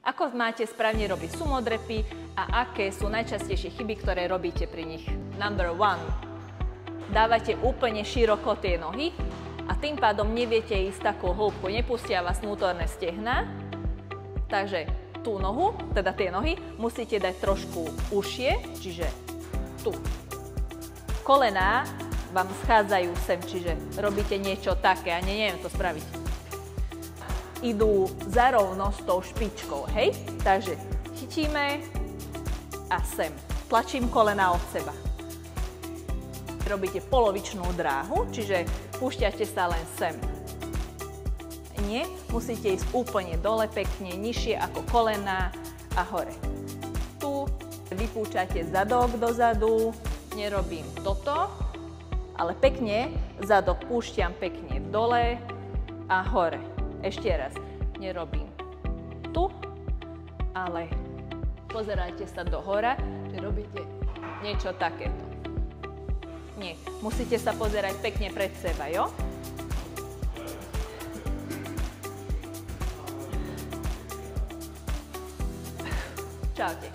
Ako máte správne robiť sumodrepy a aké sú najčastejšie chyby, ktoré robíte pri nich? Number 1. Dávate úplne široko tie nohy a tým pádom neviete ísť takú hĺbku. Nepustia vás vnútorné stehná, takže tú nohu, teda tie nohy, musíte dať trošku užšie, čiže tu. Kolená vám schádzajú sem, čiže robíte niečo také a neviem to spraviť. Idú zarovno s tou špičkou, hej? Takže chytíme a sem. Tlačím kolená od seba. Robíte polovičnú dráhu, čiže púšťate sa len sem. Nie, musíte ísť úplne dole, pekne, nižšie ako kolená a hore. Tu vypúčate zadok dozadu, nerobím toto, ale pekne zadok púšťam pekne dole a hore. Ešte raz, nerobím tu, ale pozerajte sa do hora, že robíte niečo takéto. Nie, musíte sa pozerať pekne pred seba, jo? Čaute.